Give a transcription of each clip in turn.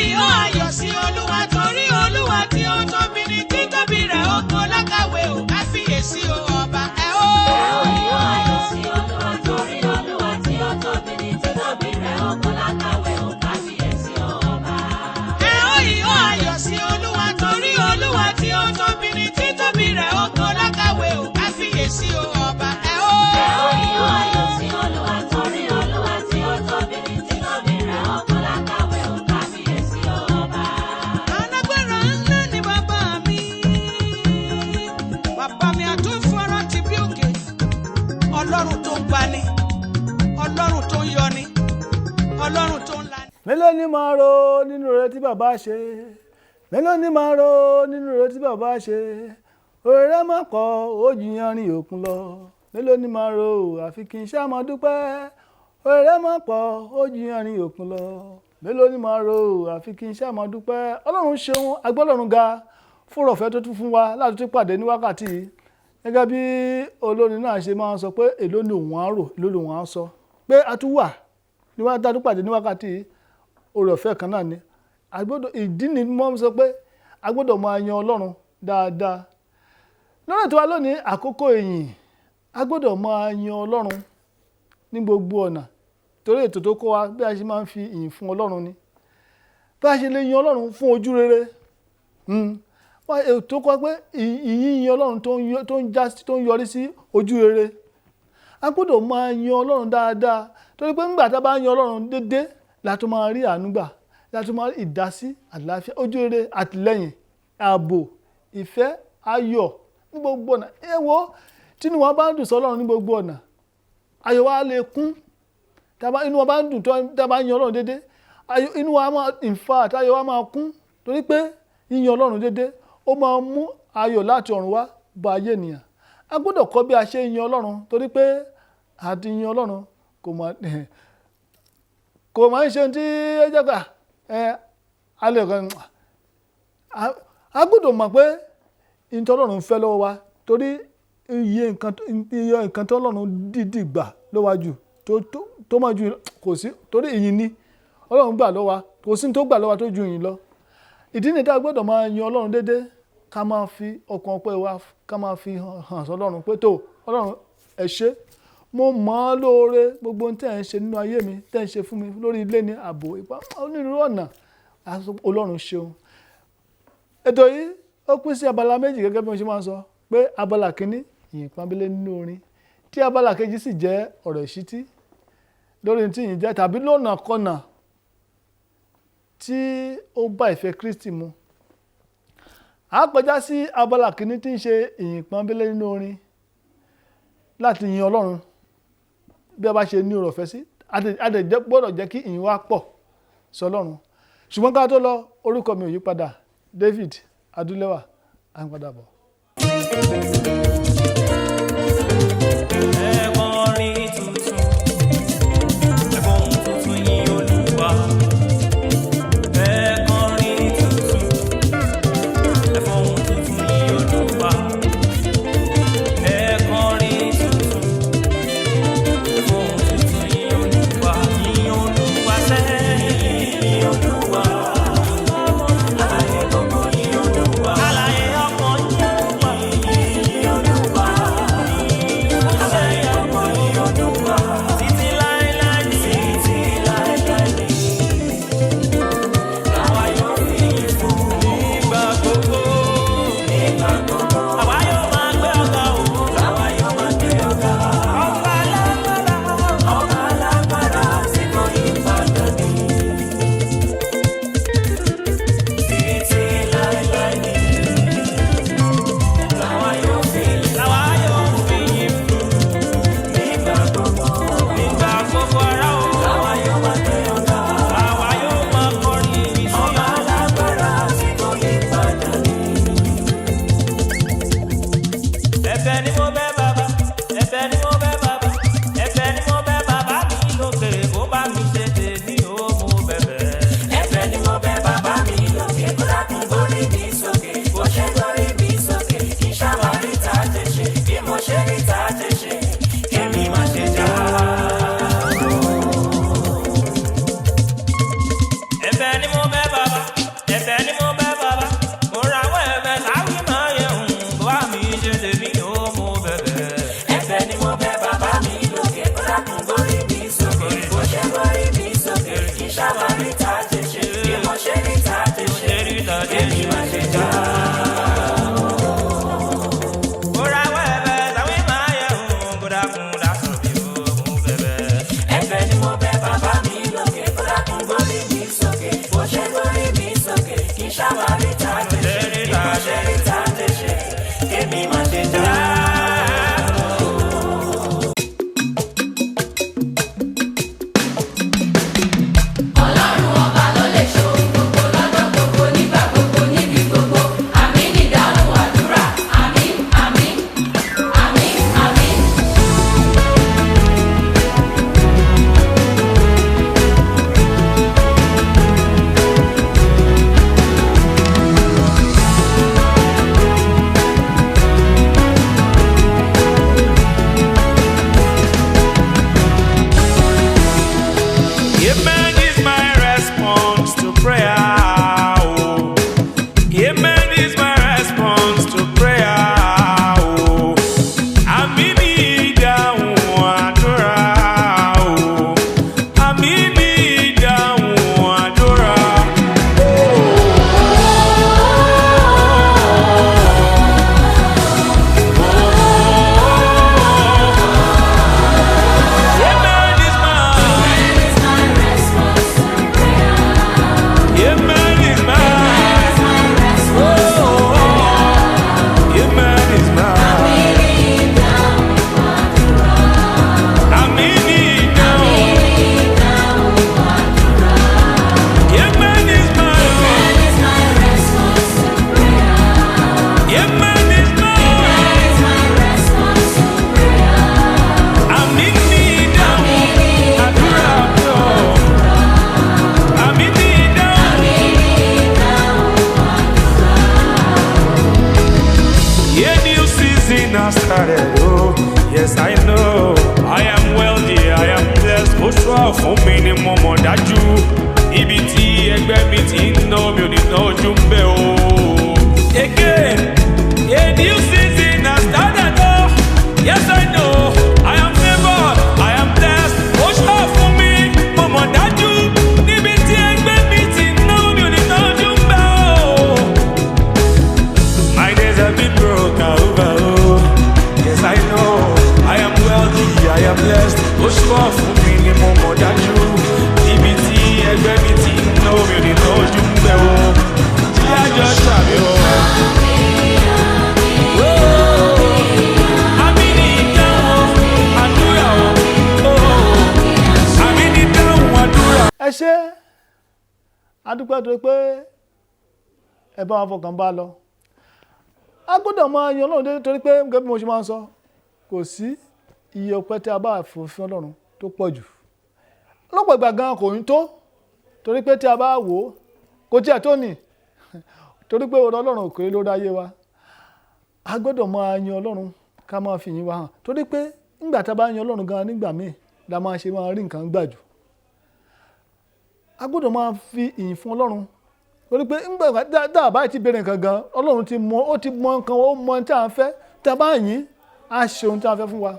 ìhó ayọ̀ sí Olúwa torí Olúwa tí ó tóbi ní títóbi rẹ̀ ó tó lákàwé ò káfíyèsí o ọba. Ẹ ó ìhó ayọ̀ sí Olúwa torí Olúwa tí ó tóbi ní títóbi rẹ̀ ó tó lákàwé ò káfíyèsí o ọba. Ẹ ó ìhó ayọ̀ sí Olúwa torí Olúwa tí ó tóbi ní títóbi rẹ̀ ó tó lákàwé ò káfíyèsí o ọba. Ẹ ó ìhó ayọ̀ sí Olúwa torí Olúwa tí ó tóbi ní títóbi rẹ̀ ó tó lákàwé ò káfíyèsí o ọba. Alágbára ńlá ni bàbá mi àtúnfọ́rọ́ ti bí òkè, Ọlọ́run tó ń gbani, Ọlọ́run tó ń yọni, Ọlọ́run tó ń lani. Mélòó ni màá rò nínú rere tí bàbá ṣe? Mélòó ni màá rò nínú rere tí bàbá ṣe? Oore rẹ̀ má pọ̀ ó ju yanrìn òkun lọ. Mélòó ni màá rò àfi kí n ṣá máa dúpẹ́? Oore rẹ̀ má pọ̀ ó ju yanrìn òkun lọ. Mélòó ni màá rò àfi kí n ṣá máa dúpẹ́? Ọlọ́run ṣeun, agbọ́lọ́run ga fún ọ̀fẹ́ tó tún fún wa láti tún pàdé ní wákàtí yìí. Gẹ́gẹ́ bí olórin náà ṣe máa ń sọ pé èló ni òun á rò, èló ni òun á sọ. Pé a tún wà níwájú tún pàdé ní wákàtí yìí, oore ọ̀fẹ́ kan náà ni. Ìdí ni mo sọ pé a gbọ́dọ̀ máa yan Ọlọ́run dáadáa. Lọ́nà tí wá lónìí àkókò ìyìn, a gbọ́dọ̀ máa yan Ọlọ́run ní gbogbo ọ̀nà. Torí ètò tó kọ́ wa bí a ṣe máa ń fi ìyìn fún Ọlọ́run ni. Bí a ṣe lè yan Ọlọ́run fún ojú rere. Tó kọ́ pé ìyìn Ọlọ́run tó ń yọrí sí ojú rere. A gbọ́dọ̀ máa yan Ọlọ́run dáadáa torí pé nígbà tá a bá yan Ọlọ́run déédéé la tó máa rí àánú gbà, la tó máa rí ìdásí, àlàáfíà, ojú rere, àtìlẹ́yìn, ààbò, ìfẹ́, ayọ̀ ní gbogbo ọ̀nà. Ẹ wo tínú wa bá ń dùn sọ́lọ́run ní gbogbo ọ̀nà, ayọ̀ wa lè kún. Inú wa bá ń dùn tá a bá yan Ọlọ́run déédéé, inú wa máa ayọ̀ wa máa kún torí pé yíyan Ọlọ́run déédéé ó máa mú ayọ̀ láti ọ̀run wá bá ayé ènìyàn. A gbọ́dọ̀ kọ́ bí a ṣe yan Ọlọ́run torí pé àti yan Ọlọ́run kò máa ń ṣe tí ó jẹ́ pé alẹ́ kan. A gbọ́dọ̀ mọ̀ pé ìtọ́ Ọlọ́run fẹ́ lọ́wọ́ wa torí iye nǹkan tó Ọlọ́run dìdì gbà lọ́wọ́ jù tó máa ju kò sí torí ìyìn ni Ọlọ́run gbà lọ́wọ́ kò sí tó gbà lọ́wọ́ tó ju ìyìn lọ. Ìdí ni tá a gbọ́dọ̀ máa yan Ọlọ́run déédéé ká máa fi ọkàn ọpẹ́ wa ká máa fi hàn sọ́lọ́run pé tó Ọlọ́run ẹ ṣé mo mọ̀ ọ́ lóore gbogbo ohun tí ẹ̀ ń ṣe nínú ayé mi tẹ́ ń ṣe fún mi lórí ilé ní ààbò ìpá onírúurú ọ̀nà Ọlọ́run ṣeun. Ètò yìí ó pín sí abala méjì gẹ́gẹ́ bí mo ṣe máa ń sọ pé abala kìíní ìyìn pọ́nbélé nínú orin tí abala kejì sì jẹ́ ọ̀rọ̀ ìṣítí lórí tí ìyìn jẹ́ tàbí lọ́nà kọ́nà tí ó bá ìfẹ́ Kristi mu. A kọjá sí abala kìíní tí ń ṣe ìyìn pọ́nbélé nínú orin láti yin Ọlọ́run bí a bá ṣe ní ọ̀rọ̀ fẹ́ sí. A dẹ̀ gbọ́dọ̀ jẹ́ kí ìyìn wa pọ̀ sí Ọlọ́run. Ṣùgbọ́n ká tó lọ, orúkọ mi ò yí padà, David Adúlẹ́wà, à ń padà bọ̀. Alààyè ọkàn yín Olúwa. has started. Oh, yes, I know. I am wealthy, I am blessed. Ó ṣọ́ fún mi ni mo mọ̀ dájú. Ibi tí ẹgbẹ́ mi ti ń ná mi ò ní ná ojú ń bẹ̀ o. Again, a new season has started. Oh, yes, I know. I am favored, I am blessed. Ó ṣọ́ fún mi, mo mọ̀ dájú. Níbi tí ẹgbẹ́ mi ti ń ná mi ò ní ná ojú ń bẹ̀ o. My days have been broken over. Oh, yes, I know. I am wealthy, I am blessed. Ó ṣọ́ fún mi ni mo mọ̀ dájú. Níbi tí ẹgbẹ́ mi ti ń ná mi ò ní ná ojú ń bẹ̀ o. Tí àjọ ṣàmì o. Àmì ní ìdáhùn àdúrà o. Àmì ní ìdáhùn àdúrà. ẹ ṣé adúpẹ́ tó pé ẹ bá wa fọkàn bá lọ. A gbọ́dọ̀ máa yan Ọlọ́run dédé torí pé gẹ́gẹ́ bí mo ṣe máa ń sọ kò sí iye ọpẹ́ tí a bá fòfin Ọlọ́run tó pọ̀ jù. Lọ́pọ̀ ìgbà gan kò ń tó torí pé tí a bá wò ó kò tí ẹ̀ tó nì torí pé ọ̀rọ̀ Ọlọ́run òkèrè ló ráyé wa. A gbọ́dọ̀ máa yan Ọlọ́run ká máa fi ìyìn wa hàn torí pé nígbà tá a bá yan Ọlọ́run gan nígbà míì la máa ṣe máa rí nǹkan gbà jù. A gbọ́dọ̀ máa fi ìyìn fún Ọlọ́run torí pé nígbà tá a bá ti bẹ̀rẹ̀ nǹkan gan Ọlọ́run ti mọ nǹkan ó mọ tí a ń fẹ́ tí a bá yìn á ṣe ohun tí a fẹ́ fún wa.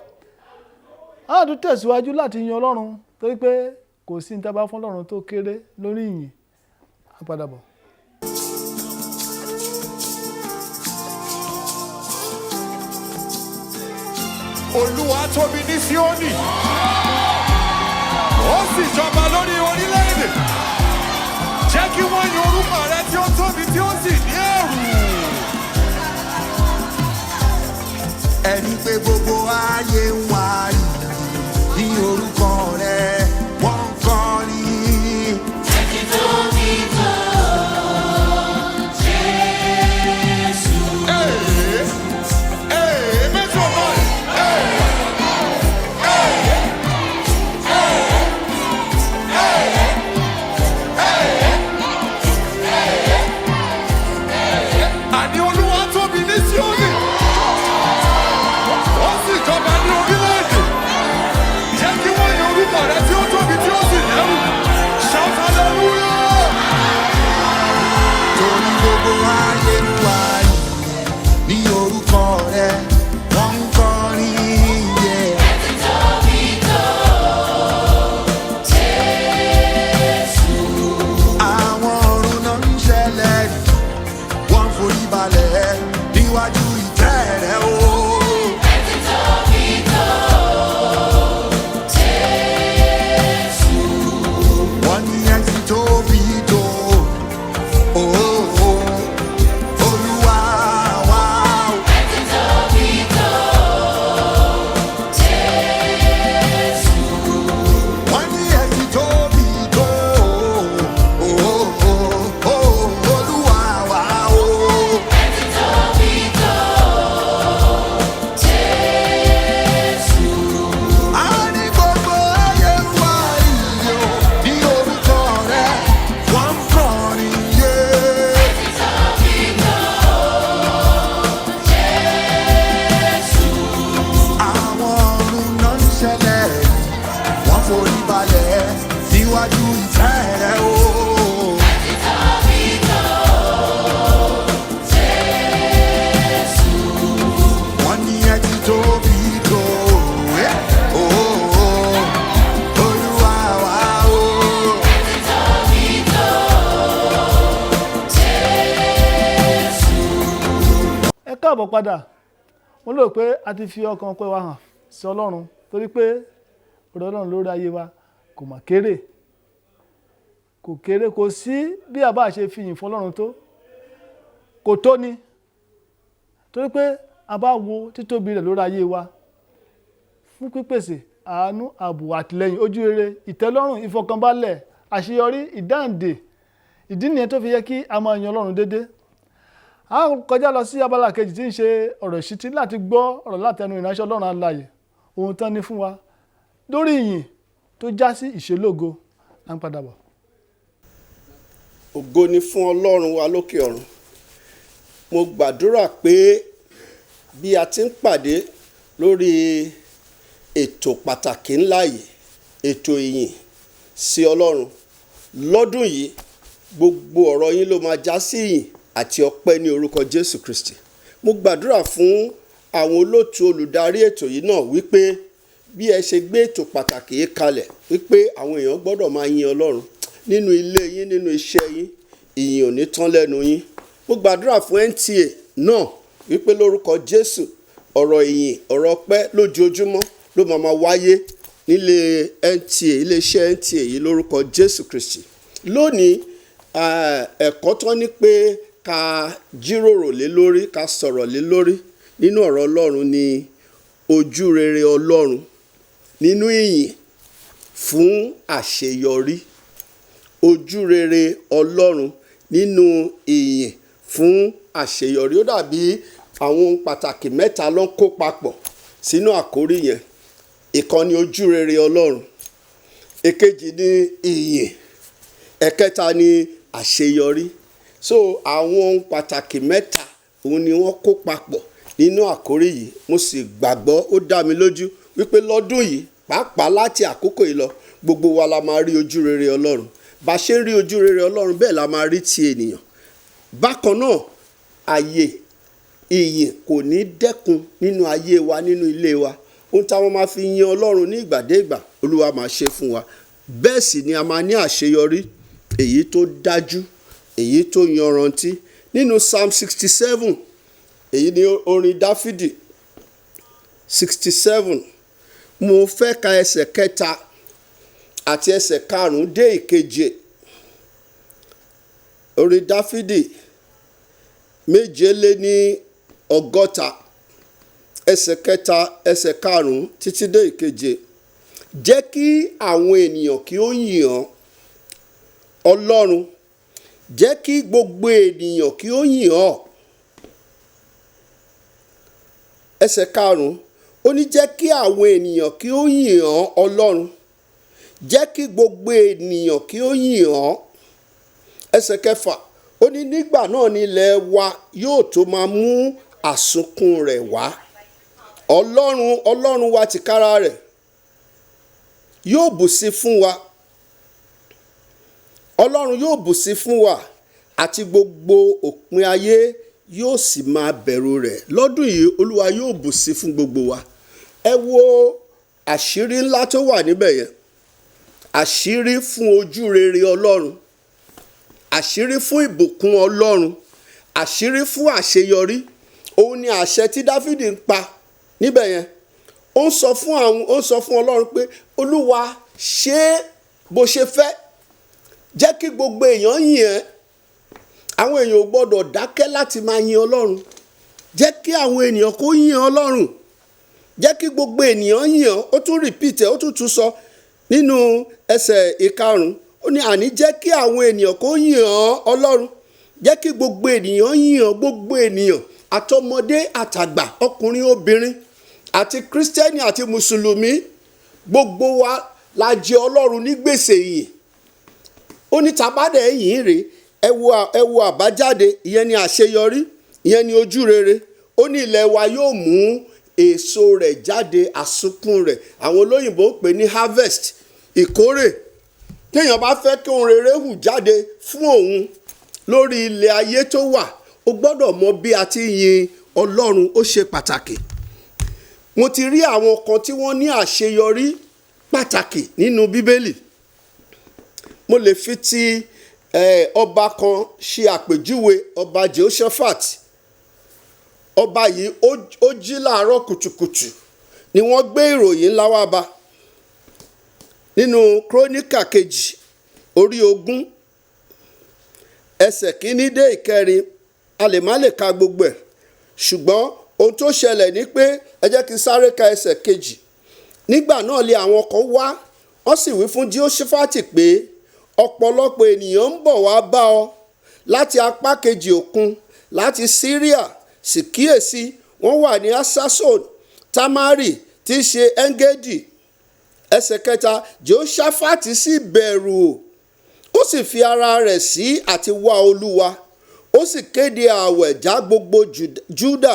A tún tẹ̀síwájú láti yan Ọlọ́run torí pé kò sí ní tá a bá fún Ọlọ́run tó kéré lórí ìyìn. A padà bọ̀. Olúwa tóbi ní Síónì, ó sì jọba lórí orílẹ̀-èdè. Jẹ́ kí wọ́n yin orúkọ rẹ tí ó tóbi tí ó sì ní ẹ̀rù. Ẹni pé gbogbo ayé ń wá ní orúkọ rẹ, wọ́n ń kọrin. Jẹ́ kí tóbi tó Jésù. Mẹ́tò náà. Àní Olúwa tóbi ní Síónì, ó sì jọba ní orílẹ̀-èdè. Jẹ́ kí wọ́n yin orúkọ rẹ tí ó tóbi tí ó sì lẹ́rù. Shout hallelujah. Torí gbogbo ayé ń wá ní orúkọ rẹ, wọ́n ń kọrin yẹ. Tóbi tó Jésù. Àwọn ọ̀run náà ń ṣẹlẹ̀, wọ́n forí balẹ̀ níwájú ìtẹ́ rẹ o. Tóbi tó Jésù. Wọ́n ní ẹ ti tóbi tó. Olúwa wa o. Tóbi tó Jésù. Wọ́n ní ẹ ti tóbi tó. Olúwa wa o. Tóbi tó Jésù. A ní gbogbo ayé ń wá ìyè o, ní orúkọ rẹ, wọ́n ń kọrin yé. Tóbi tó Jésù. Àwọn ọ̀run náà ń ṣẹlẹ̀, wọ́n forí balẹ̀ níwájú ìtẹ́ rẹ o. Tóbi tó Jésù. Wọ́n ní ẹ ti tóbi tó. Olúwa wa o. Tóbi tó Jésù. Ẹ káàbọ̀ padà. Mo lérò pé a ti fi ọkàn ọpẹ́ wa hàn sí Ọlọ́run torí pé ọ̀rọ̀ Ọlọ́run lórí ayé wa kò mà kéré. Kò kéré, kò sí bí a bá ṣe fi ìyìn fún Ọlọ́run tó kò tó ni torí pé a bá wo títóbi rẹ̀ lórí ayé wa fún pípèsè àánú, ààbò, àtìlẹ́yìn, ojúrere, ìtẹ́lọ́rùn, ìfọkànbalẹ̀, àṣeyọrí, ìdáǹdè. Ìdí nìyẹn tó fi yẹ kí a máa yan Ọlọ́run dédé. A kọjá lọ sí abala kejì tí ń ṣe ọ̀rọ̀ ìṣítí láti gbọ́ ọ̀rọ̀ láti ẹnu ìránṣẹ́ Ọlọ́run alààyè ohun tán ní fún wa lórí ìyìn tó já sí ìṣelógo. À ń padà bọ̀. Ògo ni fún Ọlọ́run wa lókè ọ̀run. Mo gbàdúrà pé bí a ti ń pàdé lórí ètò pàtàkì ńlá yìí, ètò ìyìn sí Ọlọ́run. Lọ́dún yìí gbogbo ọ̀rọ̀ yín ló máa já sí ìyìn àti ọpẹ́ ní orúkọ Jésù Kristi. Mo gbàdúrà fún àwọn olóòtú olùdarí ètò yìí náà wípé bí ẹ ṣe gbé ètò pàtàkì yìí kalẹ̀ wípé àwọn èèyàn gbọ́dọ̀ máa yin Ọlọ́run nínú ilé yín, nínú iṣẹ́ yín, ìyìn ò ní tán lẹ́nu yín. Mo gbàdúrà fún NTA náà wípé lórúkọ Jésù ọ̀rọ̀ ìyìn, ọ̀rọ̀ ọpẹ́ lójoojúmọ́ ló máa wáyé nílé NTA, iléeṣẹ́ NTA yìí lórúkọ Jésù Kristi. Lónìí ẹ̀kọ́ tán ní pé ká jíròrò lé lórí, ká sọ̀rọ̀ lé lórí nínú ọ̀rọ̀ Ọlọ́run ni ojúrere Ọlọ́run nínú ìyìn fún àṣeyọrí. Ojúrere Ọlọ́run nínú ìyìn fún àṣeyọrí. Ó dàbí àwọn ohun pàtàkì mẹ́ta ló ń kó papọ̀ sínú àkórí yẹn. Ìkan ni ojúrere Ọlọ́run, èkejì ni ìyìn, ẹ̀kẹta ni àṣeyọrí. So àwọn ohun pàtàkì mẹ́ta òun ni wọ́n kó papọ̀ nínú àkórí yìí. Mo sì gbàgbọ́, ó dá mi lójú wípé lọ́dún yìí pàápàá láti àkókò yìí lọ gbogbo wa la máa rí ojúrere Ọlọ́run. Bá ṣe ń rí ojúrere Ọlọ́run bẹ́ẹ̀ la máa rí ti ènìyàn. Bákan náà ààyè ìyìn kò ní dẹ́kun nínú ayé wa, nínú ilé wa. Ohun táwọn máa fi yin Ọlọ́run ní ìgbàdégbà Olúwa máa ṣe fún wa. Bẹ́ẹ̀ sì ni a máa ní àṣeyọrí èyí tó dájú, èyí tó yanrantí. Nínú Psalm 67, èyí ni orin Dáfídì 67, mo fẹ́ ka ẹsẹ̀ 3 àti ẹsẹ̀ 5 dé 7. Orin Dáfídì 7:60, ẹsẹ̀ 3, ẹsẹ̀ 5 títí dé 7. Jẹ́ kí àwọn ènìyàn kí ó yìn ọ́ Ọlọ́run, jẹ́ kí gbogbo ènìyàn kí ó yìn ọ́. Ẹsẹ̀ 5 ó ní jẹ́ kí àwọn ènìyàn kí ó yìn ọ́ Ọlọ́run, jẹ́ kí gbogbo ènìyàn kí ó yìn ọ́. Ẹsẹ̀ 6 ó ní nígbà náà ni ilẹ̀ wa yóò tó máa mú àsunkún rẹ̀ wá. Ọlọ́run wa tìkára rẹ̀ yóò bùsí fún wa. Ọlọ́run yóò bùsí fún wa àti gbogbo òpin ayé yóò sì máa bẹ̀rù rẹ̀. Lọ́dún yìí Olúwa yóò bùsí fún gbogbo wa. Ẹ wo àṣírí ńlá tó wà níbẹ̀ yẹn. Àṣírí fún ojúrere Ọlọ́run, àṣírí fún ìbùkún Ọlọ́run, àṣírí fún àṣeyọrí. Òun ni àṣẹ tí Dáfídì ń pa níbẹ̀ yẹn. Ó ń sọ fún Ọlọ́run pé Olúwa ṣe bó ṣe fẹ́, jẹ́ kí gbogbo èèyàn yìn ẹ́. Àwọn èèyàn ò gbọ́dọ̀ dákẹ́ láti máa yin Ọlọ́run. Jẹ́ kí àwọn ènìyàn kó yìn Ọlọ́run, jẹ́ kí gbogbo ènìyàn yìn ọ́. Ó tún repeat ẹ̀, ó tún sọ nínú ẹsẹ̀ 5. Ó ní àní jẹ́ kí àwọn ènìyàn kó yìn ọ́ Ọlọ́run, jẹ́ kí gbogbo ènìyàn yìn ọ́. Gbogbo ènìyàn, àtọmọdé àtàgbà, ọkùnrin obìnrin, àti kírísítẹ́nì àti mùsùlùmí, gbogbo wa la jẹ Ọlọ́run ní gbèsè yìí. Ó ní tàbádẹ́ yìí rèé, ẹ wo àbájáde, ìyẹn ni àṣeyọrí, ìyẹn ni ojúrere. Ó ní ilẹ̀ wa yóò mú èso rẹ̀ jáde, àsunkún rẹ̀. Àwọn olóyìnbó ń pè ní harvest, ìkórè. Téèyàn bá fẹ́ kí ohun rere hù jáde fún òun lórí ilẹ̀ ayé tó wà, ó gbọ́dọ̀ mọ bí a ti yin Ọlọ́run. Ó ṣe pàtàkì. Mo ti rí àwọn kan tí wọ́n ní àṣeyọrí pàtàkì nínú Bíbélì. Mo lè fi ti ọba kan ṣe àpèjúwe, ọba Jehoshaphat. Ọba yìí ó jí láàárọ̀ kùtùkùtù ni wọ́n gbé ìròyìn ńlá wá bá. Nínú Kíróníkà kejì orí 20 ẹsẹ̀ 1 dé 9, a lè má lè ka gbogbo ẹ̀, ṣùgbọ́n ohun tó ṣẹlẹ̀ ni pé ẹ jẹ́ kí n sáré ka ẹsẹ̀ 2. Nígbà náà lé àwọn kan wá, wọ́n sì wí fún Jehoṣafati pé ọ̀pọ̀lọpọ̀ ènìyàn ń bọ̀ wá bá ọ láti apá kejì òkun, láti Syria. Sì kíyèsí, wọ́n wà ní Asasod, Tamari tí í ṣe Engedi. Ẹsẹ̀ 3, Jehoṣafati sì bẹ̀rù, ó sì fi ara rẹ̀ sí àti wá Olúwa. Ó sì kéde ààwẹ̀ já gbogbo Júdà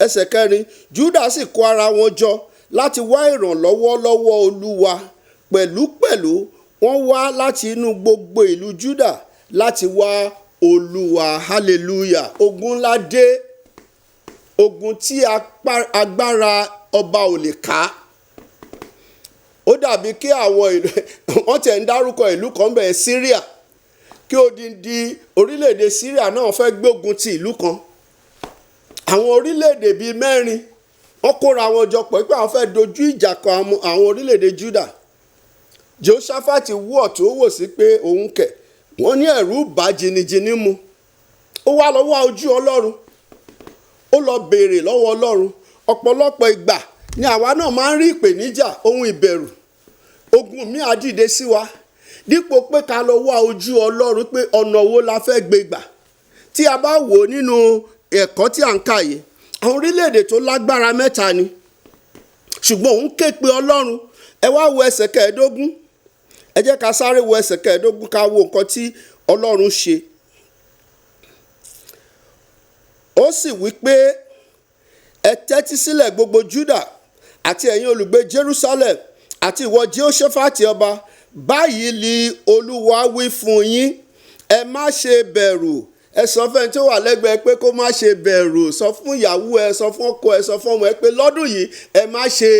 ẹsẹ̀ 4 Júdà sì kó ara wọn jọ láti wá ìrànlọ́wọ́ lọ́wọ́ Olúwa pẹ̀lúpẹ̀lú wọ́n wá láti inú gbogbo ìlú Júdà láti wá Olúwa. Hallelujah. Ogun ńlá dé, ogun tí agbára ọba ò lè ká. Ó dàbí kí àwọn ìlú wọ́n tẹ̀ ń dárúkọ ìlú kan bẹ̀rẹ̀ Syria, kí odindi orílẹ̀-èdè Syria náà fẹ́ gbógun ti ìlú kan. Àwọn orílẹ̀-èdè bíi 4 wọ́n kóra wọn jọ pọ̀ pé àwọn fẹ́ dojú ìjà kọ àwọn orílẹ̀-èdè Juda. Jehoṣafat wú ọ̀tún ó wò sí pé òun kẹ̀ wọ́n ní ẹ̀rù bà jìnnìjìnnì mu. Ó wá lọ wá ojú Ọlọ́run, ó lọ béèrè lọ́wọ́ Ọlọ́run. Ọ̀pọ̀lọpọ̀ ìgbà ni àwa náà máa ń rí ìpèníjà, ohun ìbẹ̀rù, ogun mi á dìde sí wa, dípò pé ká lọ wá ojú Ọlọ́run pé ọ̀nà wo la fẹ́ gbé gbà. Tí a bá wò nínú ẹ̀kọ́ tí à ń kà yìí, àwọn orílẹ̀-èdè tó lágbára 3 ni, ṣùgbọ́n òun ké pe Ọlọ́run. Ẹ wá wo ẹsẹ̀ 15, ẹ jẹ́ ká sáré wo ẹsẹ̀ 15 ká wo nǹkan tí Ọlọ́run ṣe. Ó sì wí pé ẹ tẹ́tí sílẹ̀ gbogbo Júdà àti ẹ̀yin olùgbé Jerusalem àti ìwọ Jehoṣafat ọba, báyìí ni Olúwa wí fún yín, ẹ má ṣe bẹ̀rù. Ẹ sọ fẹ́ni tó wà lẹ́gbẹ̀ẹ́ pé kó má ṣe bẹ̀rù. Sọ fún ìyàwó ẹ, sọ fún ọkọ ẹ, sọ fún ọmọ ẹ pé lọ́dún yìí ẹ má ṣe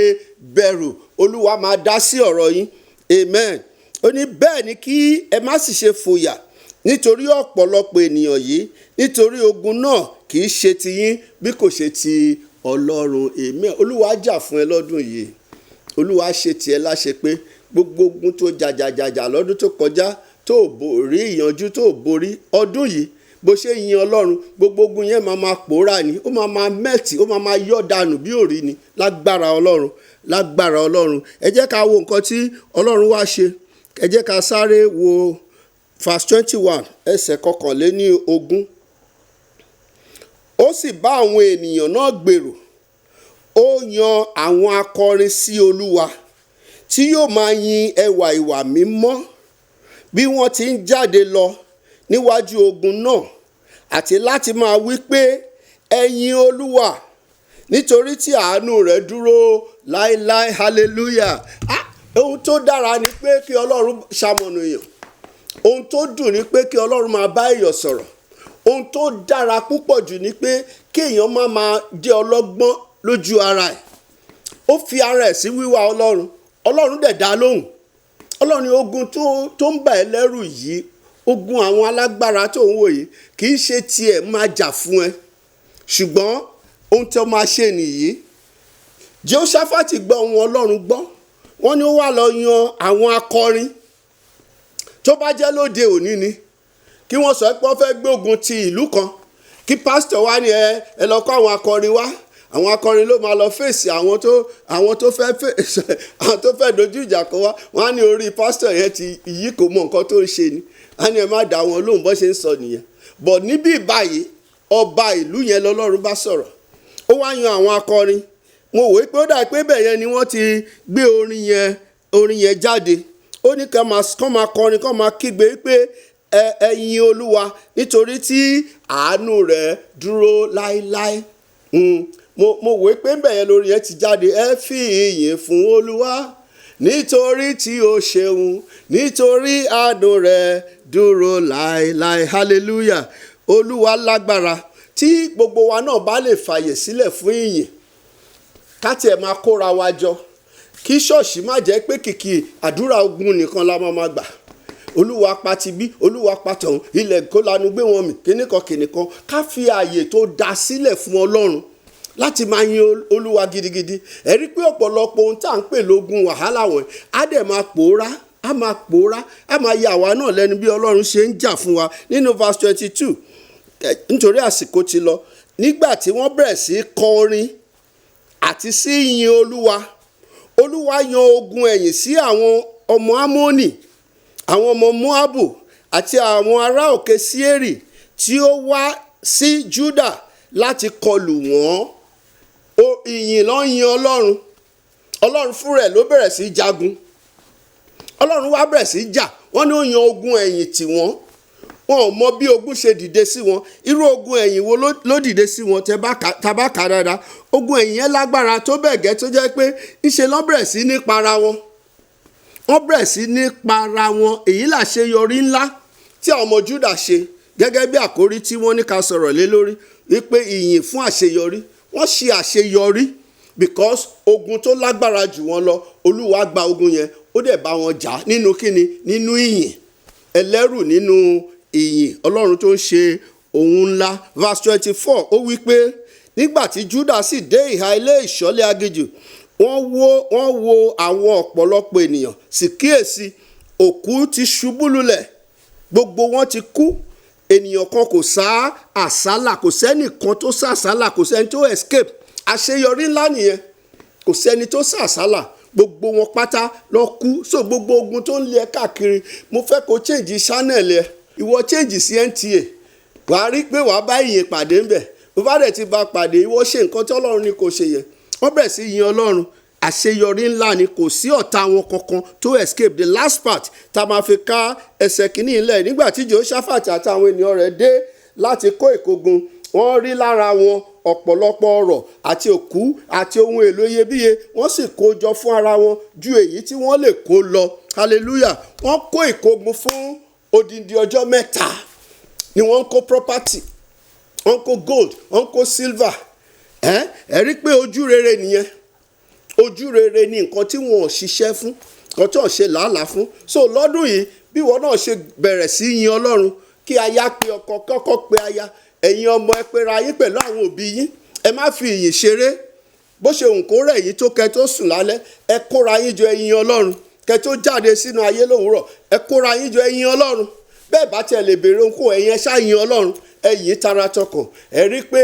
bẹ̀rù. Olúwa máa dá sí ọ̀rọ̀ yín. Amen. Ó ní bẹ́ẹ̀ ni kí ẹ má sì ṣe fòyà nítorí ọ̀pọ̀lọpọ̀ ènìyàn yìí, nítorí ogun náà kì í ṣe ti yín bí kò ṣe ti Ọlọ́run. Amen. Olúwa jà fún ẹ lọ́dún yìí. Olúwa ṣe tiẹ̀ láṣẹ pé gbogbo ogun tó jàjàjàjà lọ́dún tó kọjá tó borí, ìyànjú tó borí, ọdún yìí bó ṣe yin Ọlọ́run gbogbo ogun yẹn máa pòórá ni, ó máa mẹ́tì, ó máa yọ́ dànù bí òrí ni, lágbára Ọlọ́run, lágbára Ọlọ́run. Ẹ jẹ́ ká wo nǹkan tí Ọlọ́run wá ṣe. Ẹ jẹ́ ká sáré wo verse 21 ẹsẹ̀ 21. Ó sì bá àwọn ènìyàn náà gbèrò, ó yan àwọn akọrin sí Olúwa tí yóò máa yin ẹwà ìwà mímọ́ bí wọ́n ti ń jáde lọ níwájú ogun náà, àti láti máa wí pé ẹ yin Olúwa nítorí tí àánú rẹ̀ dúró láéláé. Hallelujah. Ohun tó dára ni pé kí Ọlọ́run ṣamọ̀nà èèyàn. Ohun tó dùn ni pé kí Ọlọ́run máa bá èèyàn sọ̀rọ̀. Ohun tó dára púpọ̀ jù ni pé kí èèyàn máa jẹ́ ọlọ́gbọ́n lójú ara ẹ̀. Ó fi ara ẹ̀ sí wíwá Ọlọ́run. Ọlọ́run dẹ̀ dá lóhùn. Ọlọ́run ní ogun tó ń bà ẹ́ lẹ́rù yìí, ogun àwọn alágbára tó ń wò yìí kì í ṣe tiẹ̀ máa jà fún ẹ, ṣùgbọ́n ohun tí ó máa ṣe nìyí. Jehoṣafat gbọ́ ohun Ọlọ́run gbọ́. Wọ́n ní ó wá lọ yan àwọn akọrin. Tó bá jẹ́ lóde òní ni kí wọ́n sọ pé wọ́n fẹ́ gbógun ti ìlú kan, kí pásítọ̀ wá ní ẹ lọ kó àwọn akọrin wá. Àwọn akọrin ló máa lọ fèsì àwọn tó fẹ́ dojú ìjà kọ wá. Wọ́n á ní orí pásítọ̀ yẹn ti yí, kò mọ nǹkan tó ń ṣe ni. Á ní ẹ má dá wọn lóhùn bó ṣe ń sọ nìyẹn. Bọ̀ níbí báyìí ọba ìlú yẹn lọ́lọ́run bá sọ̀rọ̀. Ó wá yan àwọn akọrin. Mo wò pé ó dà pé bẹ́ẹ̀ yẹn ni wọ́n ti gbé orin yẹn jáde. Ó ní kán máa kọrin, kán máa kígbe pé ẹ yin Olúwa nítorí tí àánú rẹ̀ dúró láéláé. Mo wò pé bẹ́ẹ̀ yẹn lórí yẹn ti jáde. Ẹ fi ìyìn fún Olúwa nítorí tí ó ṣeun, nítorí àánú rẹ̀ dúró láéláé. Hallelujah. Olúwa lágbára. Tí gbogbo wa náà bá lè fàyè sílẹ̀ fún ìyìn, ká tiẹ̀ máa kóra wa jọ, kí ṣọ́ọ̀ṣì má jẹ́ pé kìkì àdúrà ogun nìkan la máa gbà. Olúwa pa ti bí, Olúwa pa tọ̀hún, ilẹ̀ kó lanu gbé wọn mì, kìnìkan. Ká fi ààyè tó dá sílẹ̀ fún Ọlọ́run láti máa yin Olúwa gidigidi. Ẹ rí pé ọ̀pọ̀lọpọ̀ ohun tá à ń pè lógun wàhálà wọ̀nyí á dẹ̀ máa pòórá, á máa yà wá náà lẹ́nu bí Ọlọ́run ṣe ń jà fún wa. Nínú verse 22, nítorí àsìkò ti lọ, nígbà tí wọ́n bẹ̀rẹ̀ sí kọrin àti sí yin Olúwa, Olúwa yan ogun ẹ̀yìn sí àwọn ọmọ Amónì, àwọn ọmọ Moabu àti àwọn ará òkè Seiri tí ó wá sí Júdà láti kọlù wọ́n. Ìyìn ló yin Ọlọ́run. Ọlọ́run fún rẹ̀ ló bẹ̀rẹ̀ sí jagun. Ọlọ́run wá bẹ̀rẹ̀ sí jà. Wọ́n ní ó yan ogun ẹ̀yìn tì wọ́n. wọn ò mọ bí ogun ṣe dìde sí wọn. Irú ogun ẹ̀yìn wo ló dìde sí wọn tá bá kà dáadáa. Ogun ẹ̀yìn yẹn lágbára tó bẹ́ẹ̀ gẹ́ tó jẹ́ pé ńṣe ló bẹ̀rẹ̀ sí ní para wọn. Wọ́n bẹ̀rẹ̀ sí ní para wọn. Èyí làṣeyọrí ńlá tí àwọn ọmọ Júdà ṣe gẹ́gẹ́ bí àkórí tí wọ́n ní ká sọ̀rọ̀ lé lórí wípé ìyìn fún àṣeyọrí. Wọ́n ṣe àṣeyọrí because ogun tó lágbára jù wọ́n lọ, Olúwa gba ogun yẹn ó dẹ̀ bá wọn jà nínú kíni, nínú ìyìn. Ẹlẹ́rù nínú ìyìn Ọlọ́run tó ń ṣe ohun ńlá. Verse 24 ó wí pé nígbà tí Júdà sì dé ìhà ilé ìṣọ́lé aginjù, wọ́n wo àwọn ọ̀pọ̀lọpọ̀ ènìyàn, sì kíyèsí òkú ti ṣubú lulẹ̀, gbogbo wọn ti kú. Ènìyàn kan kò sá àsálà, kò sẹ́nìkan tó sá àsálà, kò sẹ́ni tó escape. Àṣeyọrí ńlá nìyẹn. Kò sẹ́ni tó sá àsálà, gbogbo wọn pátá lọ kú. So gbogbo ogun tó ń lé ẹ káàkiri, mo fẹ́ kó change channel ẹ. Ìwọ change sí NTA, wàá rí pé wàá bá ìyìn pàdé ńbẹ̀. Bó bá dẹ̀ ti bá pàdé, ìwọ ṣe nǹkan tí Ọlọ́run ní kò ṣe yẹn. Wọ́n bẹ̀rẹ̀ sí yin Ọlọ́run. Àṣeyọrí ńlá ni, kò sí ọ̀tá wọn kankan tó escape. The last part tá a máa fi ká ẹsẹ̀ kìíní ilẹ̀, nígbà tí Jehoshaphat àtàwọn ènìyàn rẹ̀ dé láti kó ìkógun, wọ́n rí lára wọn ọ̀pọ̀lọpọ̀ ọrọ̀ àti òkú àti ohun èlò iyebíye, wọ́n sì kó jọ fún ara wọn ju èyí tí wọ́n lè kó lọ. Hallelujah. Wọ́n kó ìkógun fún odindi ọjọ́ 3 ni wọ́n kó property, wọ́n kó gold, wọ́n kó silver. Ẹ rí pé ojú rere nìyẹn. Ojú rere ni nǹkan tí wọn ò ṣiṣẹ́ fún, nǹkan tí wọn ò ṣe làálàá fún. So lọ́dún yìí bí wọn náà ṣe bẹ̀rẹ̀ sí yin Ọlọ́run, kí aya pe ọkọ, kọ́kọ́ pe aya, ẹ̀yin ọmọ ẹ pera yín pẹ̀lú àwọn òbí yín. Ẹ má fi ìyìn ṣeré. Bó ṣe hùn kó rẹ̀ yín tó kẹ́ tó sùn lálẹ́, ẹ kóra yín jọ, ẹ yin Ọlọ́run. Kẹ́ tó jáde sínú ayé lówùúrọ̀, ẹ kóra yín jọ, ẹ yin Ọlọ́run. Bẹ́ẹ̀ bá tiẹ̀ lè béèrè ohunkóhun, ẹ̀yin ẹ ṣá yin Ọlọ́run. Ẹ yìn tara tọkàn. Ẹ rí pé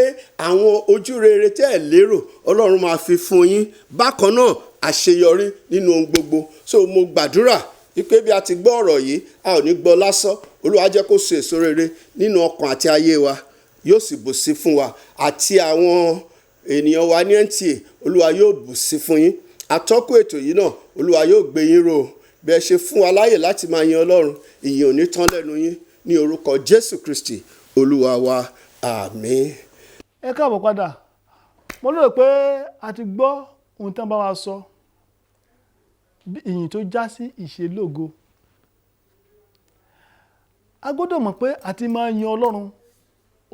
àwọn ojú rere tẹ́ ẹ lérò Ọlọ́run máa fi fún yín. Bákan náà àṣeyọrí nínú ohun gbogbo. So mo gbàdúrà wípé bí a ti gbọ́ ọ̀rọ̀ yìí, a ò ní gbọ́ lásán. Olúwa jẹ́ kó so èso rere nínú ọkàn àti ayé wa, yóò sì bù sí fún wa. Àti àwọn ènìyàn wa ní NTA, Olúwa yóò bù sí fún yín. Atọ́kùn ètò yìí náà, Olúwa yóò gbé yín ró. Bí ẹ ṣe fún wa láyè láti máa yin Ọlọ́run, ìyìn ò ní tán lẹ́nu yín ní orúkọ Jésù Kristi Olúwa wa. Àmín. Ẹ káàbọ̀ padà. Mo lérò pé a ti gbọ́ ohun tí wọ́n bá wa sọ, bí ìyìn tó já sí ìṣelógo. A gbọ́dọ̀ mọ̀ pé àti máa yin Ọlọ́run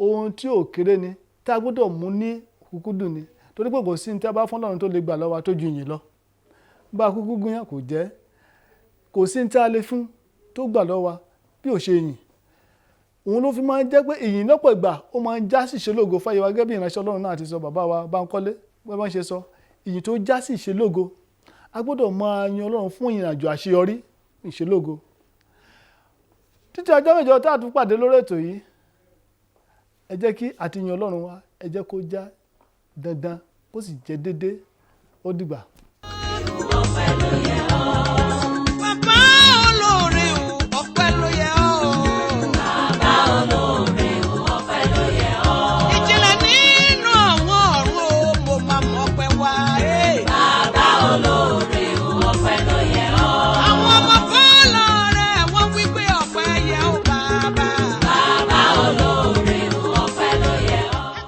ohun tí ò kéré ni, tí a gbọ́dọ̀ mú ní kúkúdùn ni. Torí pé kò sí ní tí a bá fún Ọlọ́run tó lè gbà lọ́wọ́ tó ju ìyìn lọ. Bá kúkú gún yàn kò jẹ́. Kò sí ní tí a lè fún tó gbà lọ́wọ́ bí ò ṣe yìn. Òun ló fi máa ń jẹ́ pé ìyìn lọ́pọ̀ ìgbà ó máa ń já sí ìṣelógo fáyé wa, gẹ́gẹ́ bí ìránṣẹ́ Ọlọ́run náà ti sọ, bàbá wa Bánkọ́lé bó bá ń ṣe sọ. Ìyìn tó já sí ìṣelógo. A gbọ́dọ̀ máa yin Ọlọ́run fún ìrìnàjò àṣeyọrí ìṣelógo. Títí ọjọ́ mẹ́jọ tá a tún pàdé lórí ètò yìí, ẹ jẹ́ kí àti yin Ọlọ́run wa, ẹ jẹ́ kó já dandan, kó sì jẹ́ déédéé. Ó dìgbà.